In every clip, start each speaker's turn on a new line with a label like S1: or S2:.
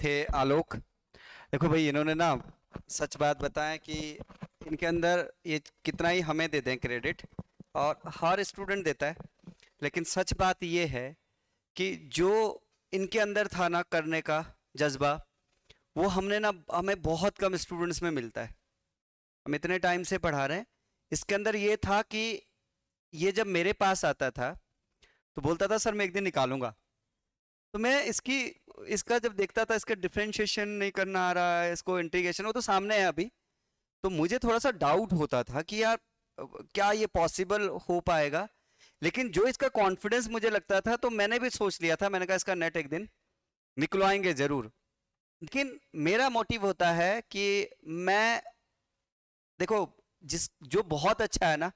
S1: थे आलोक। देखो भाई, इन्होंने ना सच बात बताया कि इनके अंदर ये कितना ही हमें दे दें क्रेडिट, और हर स्टूडेंट देता है, लेकिन सच बात ये है कि जो इनके अंदर था ना करने का जज्बा, वो हमने ना हमें बहुत कम स्टूडेंट्स में मिलता है। हम इतने टाइम से पढ़ा रहे हैं, इसके अंदर ये था कि ये जब मेरे पास आता था तो बोलता था सर मैं एक दिन निकालूंगा। तो मैं इसका जब देखता था, इसका डिफरेंशिएशन नहीं करना आ रहा है, इसको इंटीग्रेशन, वो तो सामने है अभी। तो मुझे थोड़ा सा डाउट होता था कि यार क्या ये पॉसिबल हो पाएगा। लेकिन जो इसका कॉन्फिडेंस मुझे लगता था, तो मैंने भी सोच लिया था, मैंने कहा इसका नेट एक दिन निकलवाएंगे जरूर। लेकिन मेरा मोटिव होता है कि मैं, देखो, जिस जो बहुत अच्छा है ना,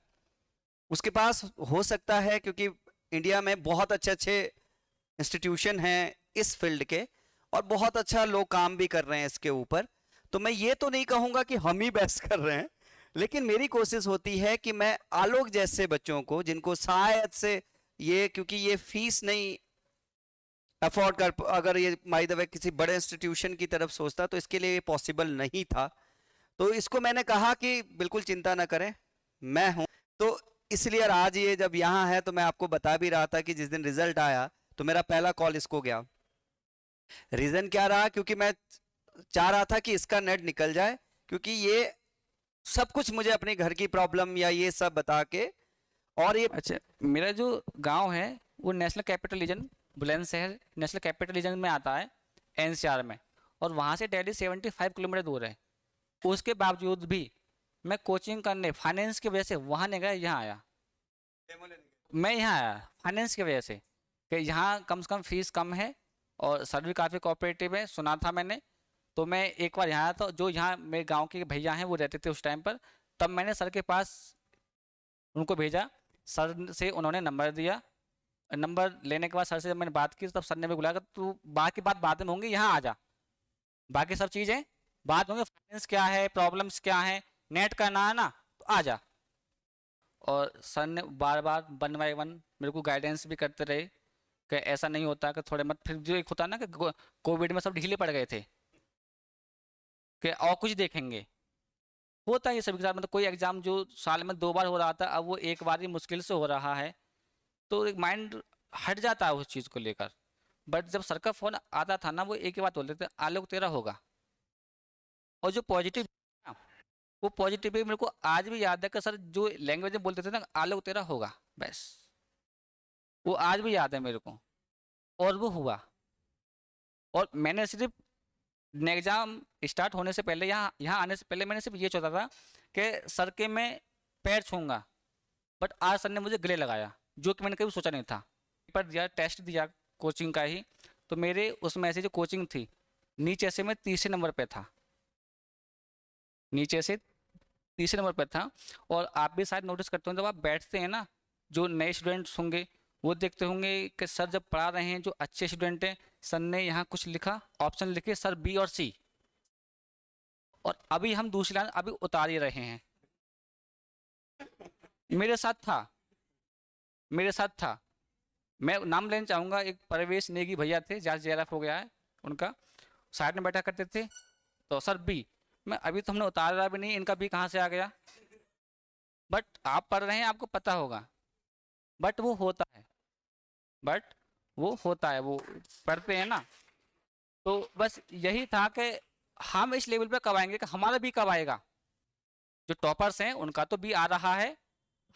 S1: उसके पास हो सकता है, क्योंकि इंडिया में बहुत अच्छे अच्छे इंस्टीट्यूशन हैं इस फील्ड के, और बहुत अच्छा लोग काम भी कर रहे हैं इसके ऊपर। तो मैं ये तो नहीं कहूंगा कि हम ही बेस्ट कर रहे हैं, लेकिन मेरी कोशिश होती है कि मैं आलोक जैसे बच्चों को, जिनको शायद से ये, क्योंकि ये फीस नहीं अफोर्ड कर, अगर ये माय द वे किसी बड़े इंस्टीट्यूशन की तरफ सोचता तो इसके लिए ये पॉसिबल नहीं था। तो इसको मैंने कहा कि बिल्कुल चिंता ना करें, मैं हूं। तो इसलिए यार आज ये जब यहाँ है, तो मैं आपको बता भी रहा था कि जिस दिन रिजल्ट आया तो मेरा पहला कॉल इसको गया। रीजन क्या रहा, क्योंकि मैं चाह रहा था कि इसका नेट निकल जाए, क्योंकि ये सब कुछ मुझे अपनी घर की प्रॉब्लम या ये सब बता के, और ये
S2: अच्छा, मेरा जो गांव है वो national capital region, Bulandshahr national capital region में आता है, एनसीआर में। और वहाँ से दिल्ली 75 किलोमीटर दूर है। उसके बावजूद भी मैं कोचिंग करने फाइनेंस की वजह से वहाँ नहीं गया, यहाँ आया। मैं यहाँ आया फाइनेंस की वजह से, कि यहाँ कम से कम फीस कम है और सर भी काफ़ी कोऑपरेटिव है, सुना था मैंने। तो मैं एक बार यहाँ आया था, जो यहाँ मेरे गांव के भैया हैं वो रहते थे उस टाइम पर। तब मैंने सर के पास उनको भेजा, सर से उन्होंने नंबर दिया। नंबर लेने के बाद सर से जब मैंने बात की, तब सर ने भी बुलाया कि तू बाकी बात बाद में होंगी, यहाँ आ जा, बाकी सब चीज़ें बात होंगे, फाइनेंस क्या है, प्रॉब्लम्स क्या है, नेट करना है ना, तो आ जा। और सर ने बार बार वन बाय वन मेरे को गाइडेंस भी करते रहे कि ऐसा नहीं होता, कि थोड़े मत, फिर जो एक होता है ना कि कोविड में सब ढीले पड़ गए थे कि और कुछ देखेंगे। होता है ये सभी के साथ, मतलब कोई एग्जाम जो साल में 2 बार हो रहा था, अब वो एक बार ही मुश्किल से हो रहा है। तो एक माइंड हट जाता है उस चीज़ को लेकर। बट जब सर का फोन आता था ना, वो एक ही बात बोलते थे, आलोक तेरा होगा। और जो पॉजिटिव, वो पॉजिटिव मेरे को आज भी याद है कि सर जो लैंग्वेज में बोलते थे ना, आलोक तेरा होगा, बस वो आज भी याद है मेरे को। और वो हुआ। और मैंने सिर्फ एग्जाम स्टार्ट होने से पहले, यहाँ यहाँ आने से पहले मैंने सिर्फ ये सोचा था कि सर के मैं पैर छूंगा। बट आज सर ने मुझे गले लगाया, जो कि मैंने कभी सोचा नहीं था। पेपर दिया, टेस्ट दिया कोचिंग का ही, तो मेरे उसमें ऐसी जो कोचिंग थी, नीचे से मैं तीसरे नंबर पे था, नीचे से तीसरे नंबर पे था। और आप भी शायद नोटिस करते हो, जब आप बैठते हैं ना, जो नए स्टूडेंट्स होंगे वो देखते होंगे कि सर जब पढ़ा रहे हैं, जो अच्छे स्टूडेंट हैं, सर ने यहाँ कुछ लिखा, ऑप्शन लिखे सर बी और सी, और अभी हम दूसरी लाइन अभी उतार ही रहे हैं। मेरे साथ था, मेरे साथ था। मैं नाम लेना चाहूंगा, एक परवेश नेगी भैया थे, जहाँ जेआरएफ हो गया है उनका, साइड में बैठा करते थे। तो सर बी, मैं अभी तो हमने उतारा भी नहीं, इनका बी कहाँ से आ गया। बट आप पढ़ रहे हैं, आपको पता होगा। बट वो होता है, बट वो होता है, वो पढ़ते हैं ना। तो बस यही था कि हम इस लेवल पे कब आएंगे, कि हमारा बी कब आएगा। जो टॉपर्स हैं उनका तो बी आ रहा है,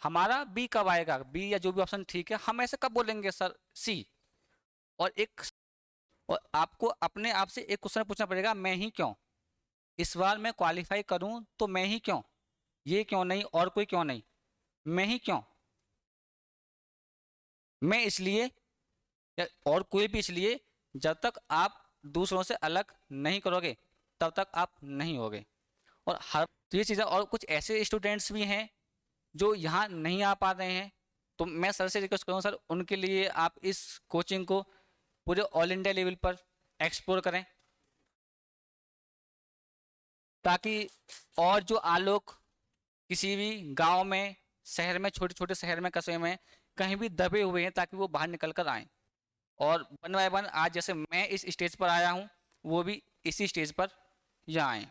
S2: हमारा बी कब आएगा, बी या जो भी ऑप्शन ठीक है, हम ऐसे कब बोलेंगे सर सी। और एक, और आपको अपने आप से एक क्वेश्चन पूछना पड़ेगा, मैं ही क्यों, इस बार मैं क्वालिफाई करूं तो मैं ही क्यों, ये क्यों नहीं और कोई क्यों नहीं, मैं ही क्यों। मैं इसलिए, या और कोई भी इसलिए, जब तक आप दूसरों से अलग नहीं करोगे तब तक आप नहीं होगे। और हर, तो ये चीज़ें, और कुछ ऐसे स्टूडेंट्स भी हैं जो यहाँ नहीं आ पा रहे हैं, तो मैं सर से रिक्वेस्ट करूँ, सर उनके लिए आप इस कोचिंग को पूरे ऑल इंडिया लेवल पर एक्सप्लोर करें, ताकि और जो आलोक किसी भी गांव में, शहर में, छोटे छोटे शहर में, कस्बे में कहीं भी दबे हुए हैं, ताकि वो बाहर निकल कर आएँ। और वन बाय वन आज जैसे मैं इस स्टेज पर आया हूँ, वो भी इसी स्टेज पर यहाँ आए।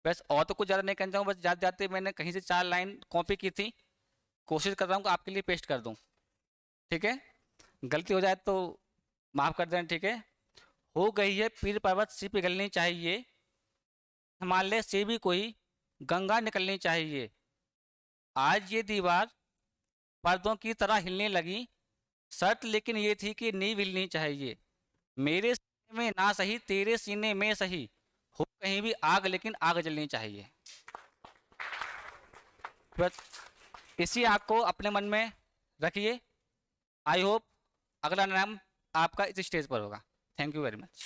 S2: बस और तो कुछ ज़्यादा नहीं कहना चाहूँगा, बस जाते जाते मैंने कहीं से 4 लाइन कॉपी की थी, कोशिश कर रहा हूँ कि आपके लिए पेस्ट कर दूँ। ठीक है, गलती हो जाए तो माफ़ कर देना। ठीक है, हो गई है पीर पर्वत सी पिघलनी चाहिए, हिमालय से भी कोई गंगा निकलनी चाहिए। आज ये दीवार पर्दों की तरह हिलने लगी, शर्त लेकिन ये थी कि नींव हिलनी चाहिए। मेरे सीने में ना सही तेरे सीने में सही, हो कहीं भी आग लेकिन आग जलनी चाहिए। बस इसी आग को अपने मन में रखिए। आई होप अगला नाम आपका इस स्टेज पर होगा। Thank you very much.